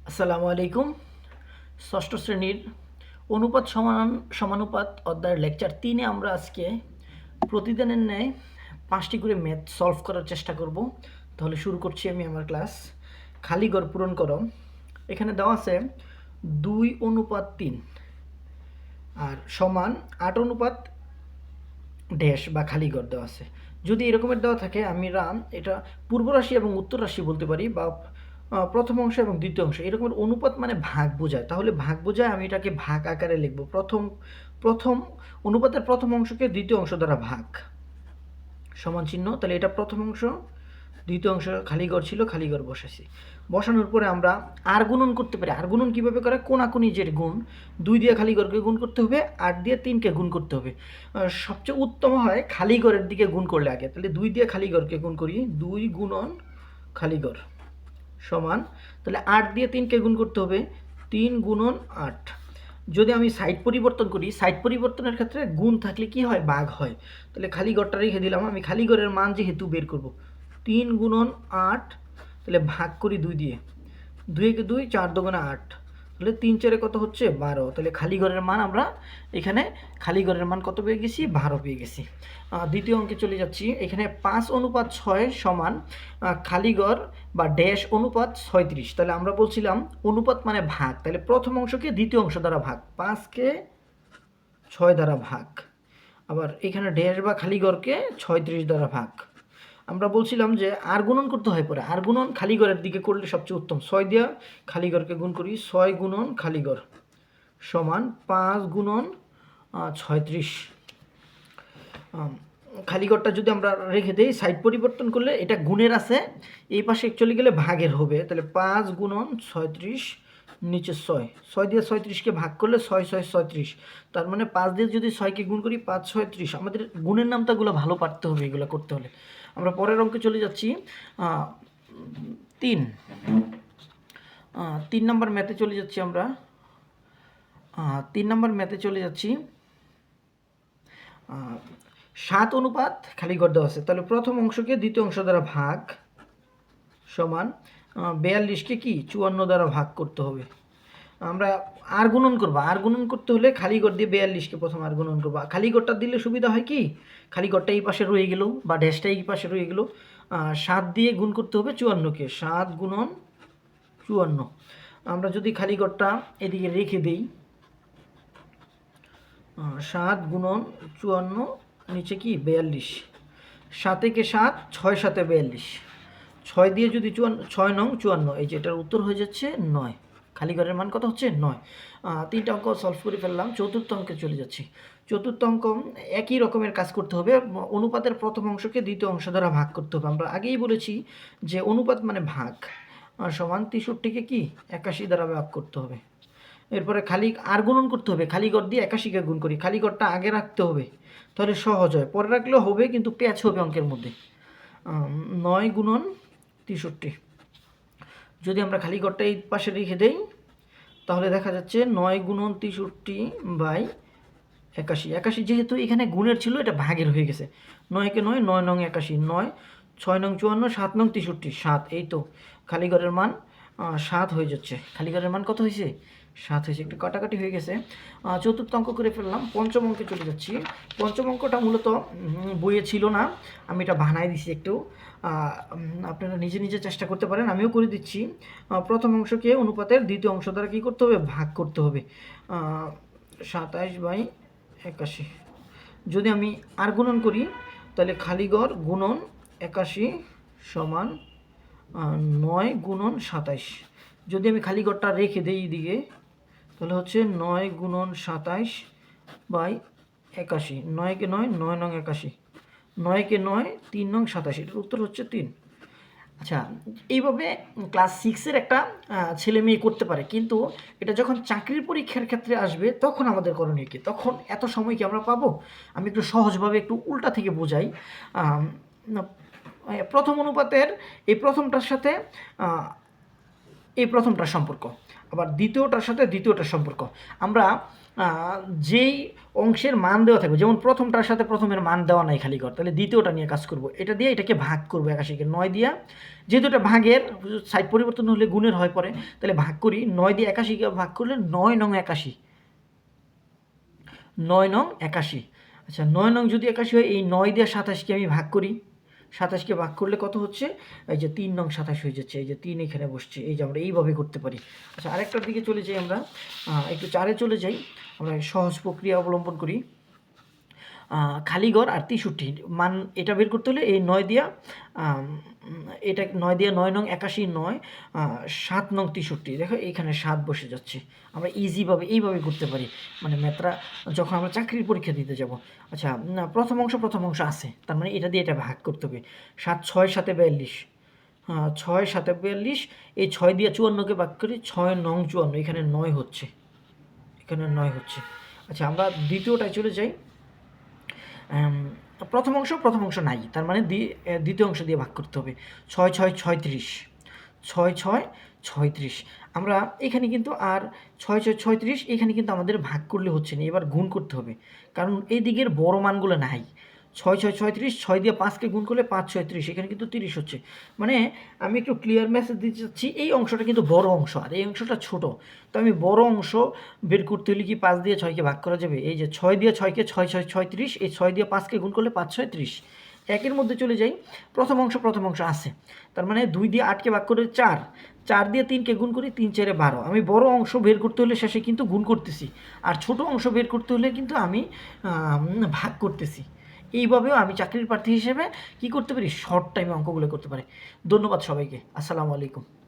আসসালামু আলাইকুম। ষষ্ঠ শ্রেণীর অনুপাত সমানুপাত অধ্যায়ের লেকচার 3-এ আমরা আজকে প্রতিদিনের ন্যায় 5টি করে ম্যাথ সলভ করার চেষ্টা করব। তাহলে শুরু করছি আমি আমার ক্লাস। খালি ঘর পূরণ করো। এখানে দেওয়া আছে 2:3 আর সমান 8 ড্যাশ বা খালি ঘর দেওয়া আছে। যদি এরকমের দেওয়া থাকে আমরা এটা পূর্ব রাশি এবং উত্তর রাশি বলতে পারি, বা প্রথম অংশ এবং দ্বিতীয় অংশ। এরকমের অনুপাত মানে ভাগ বোঝায়, তাহলে ভাগ বোঝায় আমি এটাকে ভাগ আকারে লিখব। প্রথম অনুপাতের প্রথম অংশকে দ্বিতীয় অংশ দ্বারা ভাগ, সমান চিহ্ন। তাহলে এটা প্রথম অংশ, দ্বিতীয় অংশ খালি ঘর ছিল, খালি ঘর বসাইছি। বসানোর পরে আমরা আর গুণন করতে পারি। আর গুণন কীভাবে করে? কোনাকুনি যে গুণ, 2 দিয়ে খালি ঘরকে গুণ করতে হবে, 8 দিয়ে 3কে গুণ করতে হবে। সবচেয়ে উত্তম হয় খালি ঘরের দিকে গুণ করলে আগে। তাহলে 2 দিয়ে খালি ঘরকে গুণ করি, 2 গুণন খালি ঘর সমান, তাহলে 8 দিয়ে 3কে গুণ করতে হবে, 3 গুণন 8। যদি আমি সাইড পরিবর্তন করি, সাইড পরিবর্তনের ক্ষেত্রে গুণ থাকলে কি হয়? ভাগ হয়। তাহলে খালি ঘরটা রেখে দিলাম। আমি খালি ঘরের মান যেহেতু বের করব, 3 গুণন 8, তাহলে ভাগ করি 2 দিয়ে, 2 কে 2, 4 দুগুণে 8, তাহলে 3 4 কত হচ্ছে? 12। তাহলে খালি ঘরের মান আমরা এখানে খালি ঘরের মান কত পেয়ে গেছি? 12 পেয়ে গেছি। দ্বিতীয় অঙ্কে চলে যাচ্ছি। এখানে 5:6 সমান খালি ঘর বা ড্যাশ অনুপাত 36। তাহলে আমরা বলছিলাম অনুপাত মানে ভাগ, তাহলে প্রথম অংশকে দ্বিতীয় অংশ দ্বারা ভাগ, 5কে 6 দ্বারা ভাগ। আবার এখানে ড্যাশ বা খালি ঘরকে 36 দ্বারা ভাগ। আমরা বলছিলাম যে আর গুণন করতে হয় পরে। আর গুণন খালি ঘরের দিকে করলে সবচেয়ে উত্তম। 6 দিয়ে খালি ঘরকে গুণ করি, 6 গুণন খালি ঘর সমান 5 গুণন 36। খালি ঘরটা যদি আমরা রেখে দিই, সাইড পরিবর্তন করলে এটা গুণের আছে, এই পাশে চলে গেলে ভাগের হবে। তাহলে 5 গুণন 36, নিচে 6 দিয়ে 36কে ভাগ করলে 6 6 36। তার মানে 5 দিয়ে যদি 6কে গুণ করি, 5 6 30। আমাদের গুণের নামতাগুলো ভালো পারতে হবে এগুলো করতে হলে। আমরা পরের অঙ্কে চলে যাচ্ছি। 3 নম্বর ম্যাথে চলে যাচ্ছি আমরা। 3 নম্বর ম্যাথে চলে যাচ্ছি। 7 খালি ঘর দেওয়া আছে। তাহলে প্রথম অংশকে দ্বিতীয় অংশ দ্বারা ভাগ সমান 42কে কি 54 দ্বারা ভাগ করতে হবে। আমরা আর গুণন করবো। আর গুণন করতে হলে খালি ঘর দিয়ে 42কে প্রথম আর গুণন করবো। খালি ঘরটা দিলে সুবিধা হয় কি, খালি ঘরটা এই পাশে রয়ে গেল বা ড্যাশটা এই পাশে রয়ে গেল। 7 দিয়ে গুণ করতে হবে 54কে, 7 গুণন 54। আমরা যদি খালি ঘরটা এদিকে রেখে দিই, 7 গুণন 54, নিচে কি 42, 7 কে 7, 6 7 42, 6 দিয়ে যদি 6 নং 54, এই যে এটার উত্তর হয়ে যাচ্ছে 9। খালি ঘরের মান কত হচ্ছে? 9। 3টা অঙ্ক সলভ করে ফেললাম। চতুর্থ অঙ্কে চলে যাচ্ছি। চতুর্থ অঙ্ক একই রকমের কাজ করতে হবে। অনুপাতের প্রথম অংশকে দ্বিতীয় অংশ দ্বারা ভাগ করতে হবে। আমরা আগেই বলেছি যে অনুপাত মানে ভাগ, সমান 63কে কি 81 দ্বারা ভাগ করতে হবে। এরপরে খালি আর গুণন করতে হবে। খালি ঘর দিয়ে 81কে গুণ করি, খালি ঘরটা আগে রাখতে হবে, তাহলে সহজ হয়। পরে রাখলেও হবে, কিন্তু প্যাচ হবে অঙ্কের মধ্যে। 9 গুণন 63। যদি আমরা খালি ঘরটা এই পাশে রেখে দেই, তাহলে দেখা যাচ্ছে 9 গুণন 63 বাই 81। 81 যেহেতু এখানে গুণের ছিল, এটা ভাগের হয়ে গেছে। 9 কে 9, 9 নং 81, 9 6 নং 54, 7 নং 63, 7। এই তো খালি ঘরের মান 7 হয়ে যাচ্ছে। খালি ঘরের মান কত হয়েছে? 7 হয়েছে। একটু কাটাকাটি হয়ে গেছে। চতুর্থ অঙ্ক করে ফেললাম। পঞ্চম অঙ্কে চলে যাচ্ছি। পঞ্চম অঙ্কটা মূলত বইয়ে ছিল না, আমি এটা বানাই দিছি একটু। আপনারা নিজে নিজে চেষ্টা করতে পারেন, আমিও করে দিচ্ছি। প্রথম অংশকে অনুপাতের দ্বিতীয় অংশ দ্বারা কী করতে হবে? ভাগ করতে হবে। 27 বাই 81। যদি আমি আর গুণন করি, তাহলে খালি ঘর গুণন 81 সমান 9 গুণন 27। যদি আমি খালি ঘরটা রেখে দিই এদিকে, তাহলে হচ্ছে 9 গুণন 27 বাই 81। 9 কে 9, 9 নং 81, 9 কে 9, 3 নং 27। এটার উত্তর হচ্ছে 3। আচ্ছা, এইভাবে ক্লাস 6-এর একটা ছেলে মেয়ে করতে পারে, কিন্তু এটা যখন চাকরির পরীক্ষার ক্ষেত্রে আসবে তখন আমাদের করণীয় কী? তখন এত সময় কি আমরা পাবো? আমি একটু সহজভাবে একটু উল্টা থেকে বোঝাই। প্রথম অনুপাতের এই প্রথমটার সাথে এই প্রথমটার সম্পর্ক। আবার দ্বিতীয়টার সাথে দ্বিতীয়টার সম্পর্ক। আমরা যেই অংশের মান দেওয়া থাকবে, যেমন প্রথমটার সাথে প্রথমের মান দেওয়া নাই খালি ঘর, তাহলে দ্বিতীয়টা নিয়ে কাজ করব। এটা দিয়ে এটাকে ভাগ করবো 81-কে 9 দিয়া, যেহেতু এটা ভাগের সাইড পরিবর্তন হলে গুণের হয় পরে, তাহলে ভাগ করি। 9 দিয়ে 81-কে ভাগ করলে 9 নং 81, 9 নং 81। আচ্ছা 9 নং যদি 81 হয়, এই 9 দিয়ে 27-কে আমি ভাগ করি। 27-কে ভাগ করলে কত হচ্ছে? এই যে 3 নং 27 হয়ে যাচ্ছে। এই যে 3 এখানে বসছে। এই যে আমরা এইভাবে করতে পারি। আচ্ছা আরেকটার দিকে চলে যাই আমরা, একটু 4-এ চলে যাই। আমরা সহজ প্রক্রিয়া অবলম্বন করি। খালি ঘর আর 63 মান, এটা বের করতে হলে এই 9 দিয়া, এটা 9 দিয়া 9 নং 81, 9 7 নং 63, দেখো এইখানে 7 বসে যাচ্ছে। আমরা ইজিভাবে এইভাবে করতে পারি, মানে ম্যাথরা যখন আমরা চাকরির পরীক্ষা দিতে যাব। আচ্ছা প্রথম অংশ আছে, তার মানে এটা দিয়ে এটা ভাগ করতে হবে। 7 6 7 42, 6 7 42, এই 6 দিয়ে 54-কে ভাগ করি, 6 নং 54, এখানে 9 হচ্ছে, এখানে 9 হচ্ছে। আচ্ছা আমরা দ্বিতীয়টায় চলে যাই। প্রথম অংশ নাই, তার মানে দ্বিতীয় অংশ দিয়ে ভাগ করতে হবে। 6 6 36, 6 6 36। আমরা এখানে কিন্তু আর 6 6 36, এখানে কিন্তু আমাদের ভাগ করলে হচ্ছে না, এবার গুণ করতে হবে, কারণ এই দিকের বড় মানগুলো নাই। 6 6 36, 6 দিয়ে 5-কে গুণ করলে 5 6 30, এখানে কিন্তু 30 হচ্ছে। মানে আমি একটু ক্লিয়ার মেসেজ দিতে চাচ্ছি, এই অংশটা কিন্তু বড় অংশ আর এই অংশটা ছোট। তো আমি বড় অংশ বের করতে হলে কি 5 দিয়ে 6-কে ভাগ করা যাবে? এই যে 6 দিয়ে 6-কে 6 6 36, এই 6 দিয়ে 5-কে গুণ করলে 5 6 30। একের মধ্যে চলে যাই, প্রথম অংশ আছে, তার মানে 2 দিয়ে 8-কে ভাগ করে 4, 4 দিয়ে 3-কে গুণ করি, 3 4 12। আমি বড় অংশ বের করতে হলে শেষে কিন্তু গুণ করতেছি, আর ছোট অংশ বের করতে হলে কিন্তু আমি ভাগ করতেছি। এইভাবেও আমি চাকরির প্রার্থী হিসেবে কি করতে পারি? শর্ট টাইমে অঙ্কগুলো করতে পারি। ধন্যবাদ সবাইকে। আসসালামু আলাইকুম।